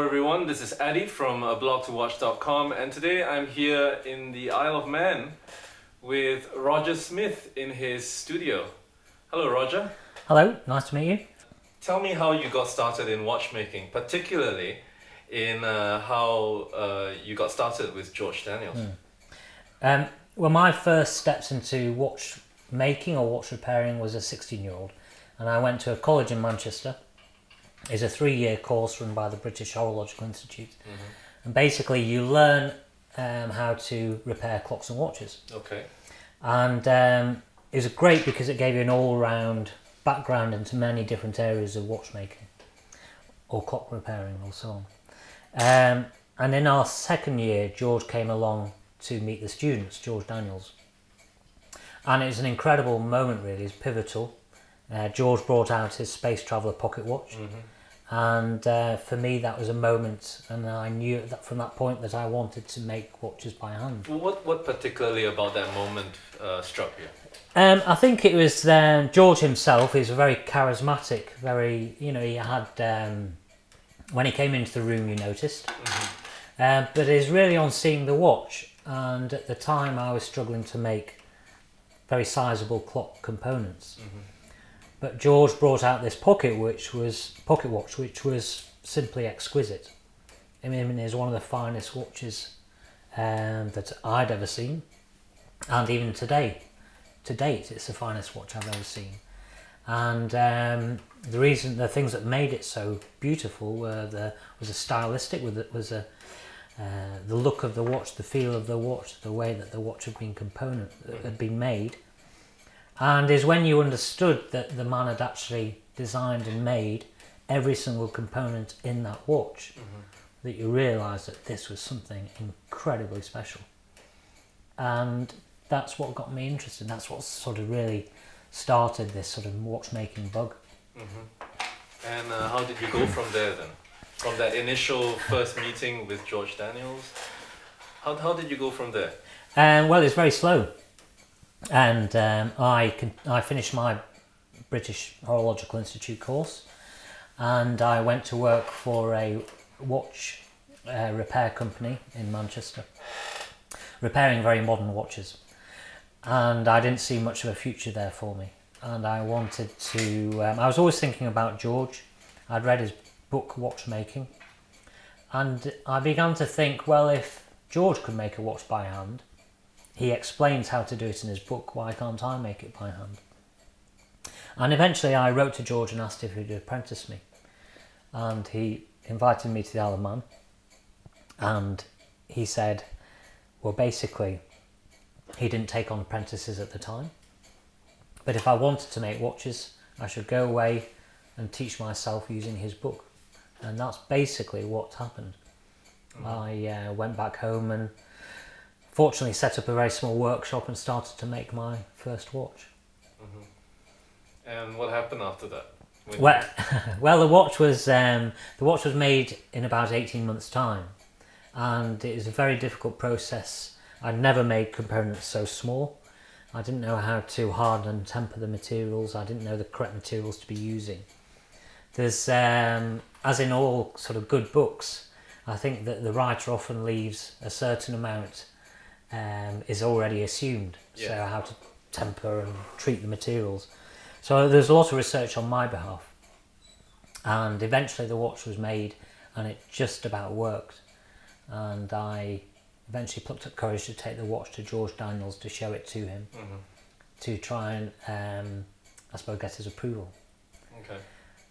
Hello everyone, this is Addy from aBlogtoWatch.com, and today I'm here in the Isle of Man with Roger Smith in his studio. Hello Roger. Hello, nice to meet you. Tell me how you got started in watchmaking, particularly in how you got started with George Daniels. Well, my first steps into watchmaking or watch repairing was as a 16-year-old, and I went to a college in Manchester. It's a 3-year course run by the British Horological Institute, and basically you learn how to repair clocks and watches. Okay. And it was great because it gave you an all-round background into many different areas of watchmaking or clock repairing or so on. And in our second year, George came along to meet the students, George Daniels. And it was an incredible moment, really. It's pivotal. George brought out his Space Traveller pocket watch. And for me, that was a moment, and I knew that from that point that I wanted to make watches by hand. What particularly about that moment struck you? I think it was George himself. He's very charismatic, he had, when he came into the room you noticed, but it's really on seeing the watch, and at the time I was struggling to make very sizable clock components. But George brought out this pocket watch, which was simply exquisite. I mean, it's one of the finest watches that I'd ever seen, and even to date, it's the finest watch I've ever seen. And the things that made it so beautiful was a stylistic, the look of the watch, the feel of the watch, the way that the watch had been made. And is when you understood that the man had actually designed and made every single component in that watch, that you realised that this was something incredibly special. And that's what got me interested. That's what sort of really started this sort of watchmaking bug. And how did you go from there then? From that initial first meeting with George Daniels, how did you go from there? Well, it's very slow. And I finished my British Horological Institute course, and I went to work for a watch repair company in Manchester, repairing very modern watches. And I didn't see much of a future there for me. And I wanted to... I was always thinking about George. I'd read his book, Watchmaking. And I began to think, well, if George could make a watch by hand, he explains how to do it in his book, why can't I make it by hand? And eventually I wrote to George and asked if he'd apprentice me. And he invited me to the Isle of Man. And he said, well, basically, he didn't take on apprentices at the time. But if I wanted to make watches, I should go away and teach myself using his book. And that's basically what happened. I went back home and fortunately set up a very small workshop and started to make my first watch. And what happened after that? Well, the watch was made in about 18 months' time, and it was a very difficult process. I'd never made components so small. I didn't know how to harden and temper the materials. I didn't know the correct materials to be using. There's, as in all sort of good books, I think that the writer often leaves a certain amount is already assumed. Yeah. So how to temper and treat the materials. So there's a lot of research on my behalf, and eventually the watch was made, and it just about worked. And I eventually plucked up courage to take the watch to George Daniels to show it to him, to try and I suppose get his approval. Okay.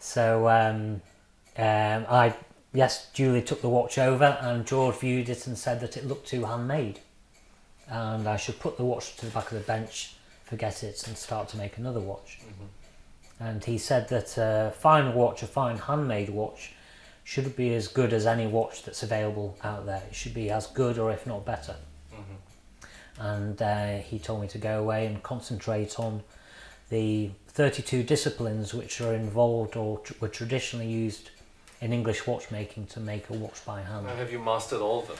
So I duly took the watch over, and George viewed it and said that it looked too handmade, and I should put the watch to the back of the bench, forget it, and start to make another watch. And he said that a fine handmade watch, should be as good as any watch that's available out there. It should be as good, or if not better. And he told me to go away and concentrate on the 32 disciplines which are involved or were traditionally used in English watchmaking to make a watch by hand. And have you mastered all of them?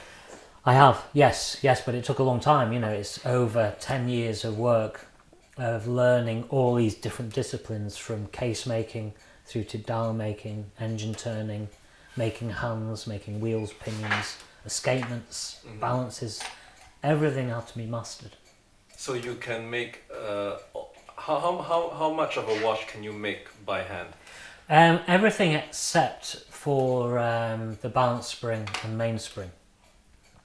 I have, yes, but it took a long time. It's over 10 years of work of learning all these different disciplines, from case making through to dial making, engine turning, making hands, making wheels, pinions, escapements, balances. Everything had to be mastered. So you can make how much of a watch can you make by hand? Everything except for the balance spring and mainspring.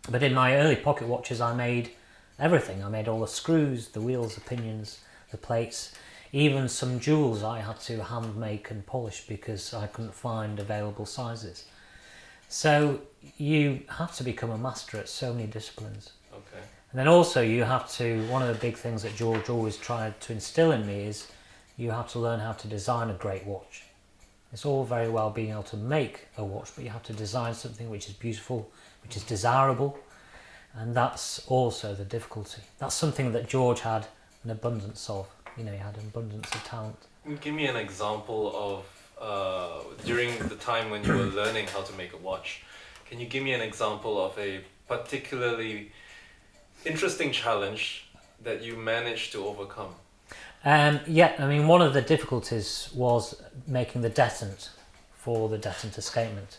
But in my early pocket watches I made everything. I made all the screws, the wheels, the pinions, the plates. Even some jewels I had to hand make and polish because I couldn't find available sizes. So you have to become a master at so many disciplines. Okay. And then also you have to, one of the big things that George always tried to instill in me is you have to learn how to design a great watch. It's all very well being able to make a watch, but you have to design something which is beautiful, which is desirable, and that's also the difficulty. That's something that George had an abundance of. You know, he had an abundance of talent. Give me an example of during the time when you were learning how to make a watch. Can you give me an example of a particularly interesting challenge that you managed to overcome? Yeah, I mean, one of the difficulties was making the detent for the detent escapement.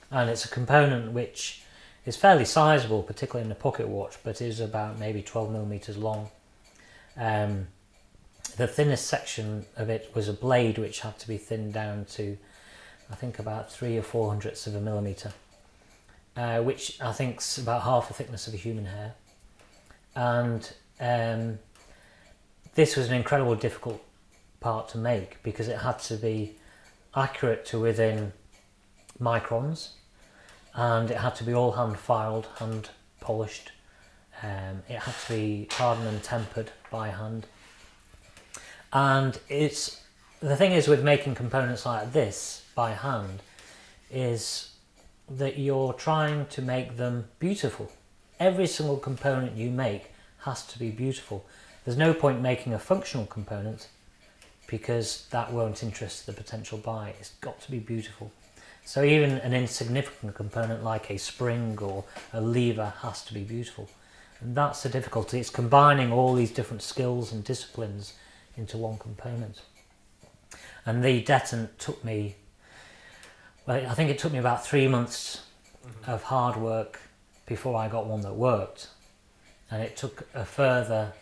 And it's a component which is fairly sizable, particularly in a pocket watch, but is about maybe 12 millimeters long. The thinnest section of it was a blade which had to be thinned down to, I think, about 3 or 4 hundredths of a millimeter, which I think is about half the thickness of a human hair. And this was an incredibly difficult part to make because it had to be accurate to within microns, and it had to be all hand filed, hand polished. It had to be hardened and tempered by hand. And it's the thing is with making components like this by hand is that you're trying to make them beautiful. Every single component you make has to be beautiful. There's no point making a functional component because that won't interest the potential buyer. It's got to be beautiful. So even an insignificant component like a spring or a lever has to be beautiful. And that's the difficulty. It's combining all these different skills and disciplines into one component. And the detent took me, well, I think it took me about 3 months of hard work before I got one that worked. And it took a further,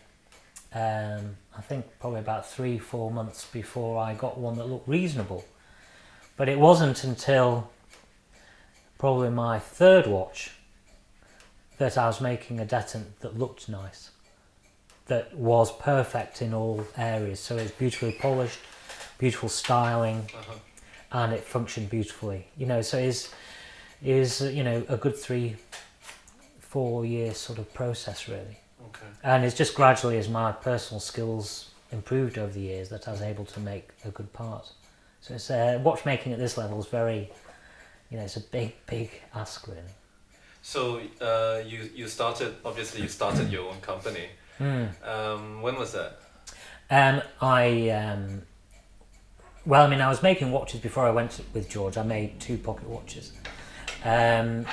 I think probably about 3-4 months before I got one that looked reasonable. But it wasn't until probably my third watch that I was making a detent that looked nice, that was perfect in all areas. So it's beautifully polished, beautiful styling, and it functioned beautifully. You know, so it is you know, a good 3-4 year sort of process really. Okay. And it's just gradually as my personal skills improved over the years that I was able to make a good part. So it's watchmaking at this level is very, you know, it's a big ask really. So you started, obviously you started your own company. When was that? Well, I mean, I was making watches before I went with George. I made 2 pocket watches. And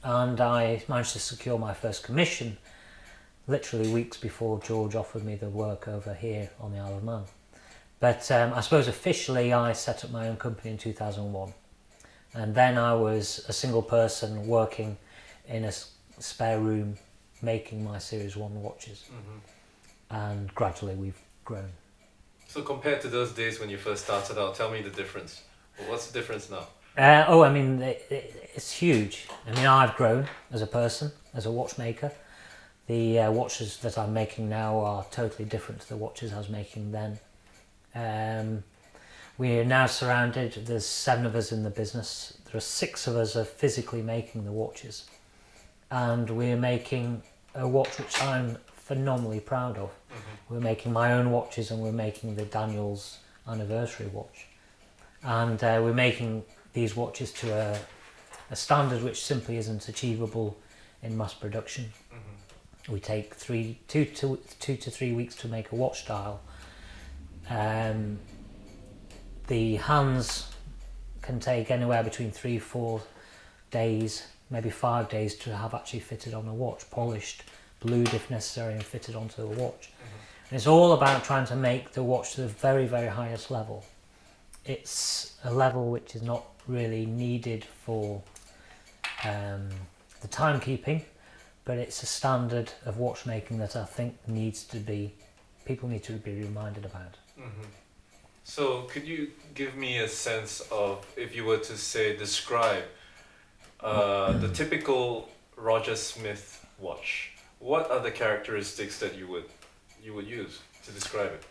I managed to secure my first commission literally weeks before George offered me the work over here on the Isle of Man. But I suppose officially I set up my own company in 2001. And then I was a single person working in a spare room making my Series 1 watches. And gradually we've grown. So compared to those days when you first started out, tell me the difference. Well, what's the difference now? I mean, it's huge. I mean, I've grown as a person, as a watchmaker. The watches that I'm making now are totally different to the watches I was making then. We are now surrounded, there's 7 of us in the business. There are 6 of us are physically making the watches. And we're making a watch which I'm phenomenally proud of. We're making my own watches and we're making the Daniel's anniversary watch. And we're making these watches to a standard which simply isn't achievable in mass production. We take 2 to 3 weeks to make a watch style. The hands can take anywhere between 3-4 days, maybe 5 days to have actually fitted on a watch, polished, blued if necessary, and fitted onto a watch. And it's all about trying to make the watch to the very, very highest level. It's a level which is not really needed for the timekeeping, but it's a standard of watchmaking that I think people need to be reminded about. Mm-hmm. So could you give me a sense of, if you were to say, describe the typical Roger Smith watch, what are the characteristics that you would use to describe it?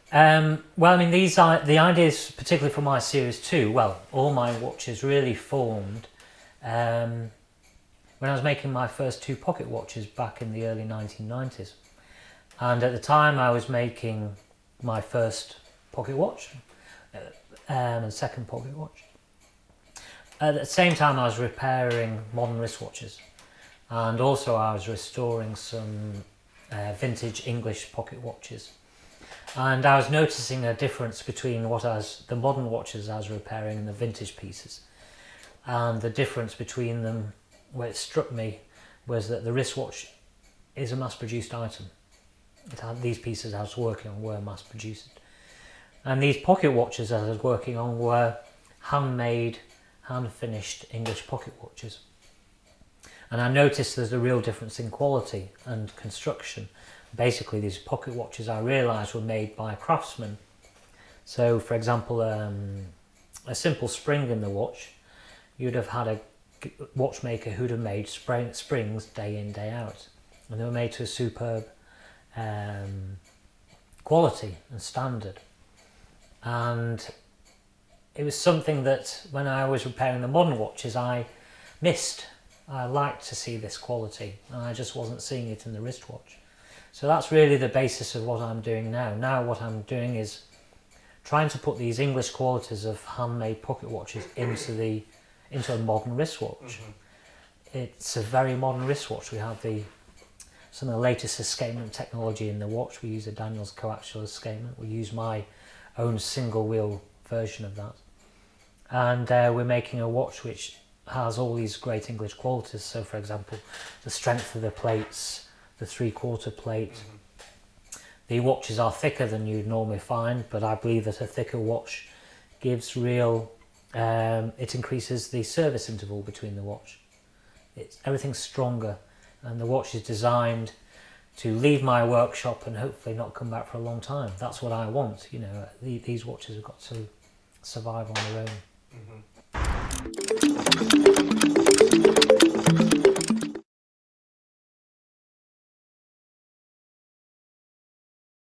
Well, I mean, the ideas, particularly for my Series 2, well, all my watches really formed when I was making my first 2 pocket watches back in the early 1990s. And at the time I was making my first pocket watch and second pocket watch. At the same time I was repairing modern wristwatches, and also I was restoring some vintage English pocket watches. And I was noticing a difference between the modern watches I was repairing and the vintage pieces. And the difference between them, where it struck me, was that the wristwatch is a mass-produced item. These pieces I was working on were mass-produced. And these pocket watches I was working on were handmade, hand-finished English pocket watches. And I noticed there's a real difference in quality and construction. Basically, these pocket watches I realised were made by craftsmen. So, for example, a simple spring in the watch, you'd have had a watchmaker who'd have made springs day in, day out. And they were made to a superb quality and standard. And it was something that when I was repairing the modern watches I missed. I liked to see this quality, and I just wasn't seeing it in the wristwatch. So that's really the basis of what I'm doing now. Now what I'm doing is trying to put these English qualities of handmade pocket watches into a modern wristwatch. Mm-hmm. It's a very modern wristwatch. We have some of the latest escapement technology in the watch. We use a Daniels coaxial escapement. We use my own single wheel version of that. And we're making a watch which has all these great English qualities. So, for example, the strength of the plates, the 3/4 plate. Mm-hmm. The watches are thicker than you'd normally find, but I believe that a thicker watch gives it increases the service interval between the watch. Everything's stronger, and the watch is designed to leave my workshop and hopefully not come back for a long time. That's what I want. You know, these watches have got to survive on their own. Mm-hmm.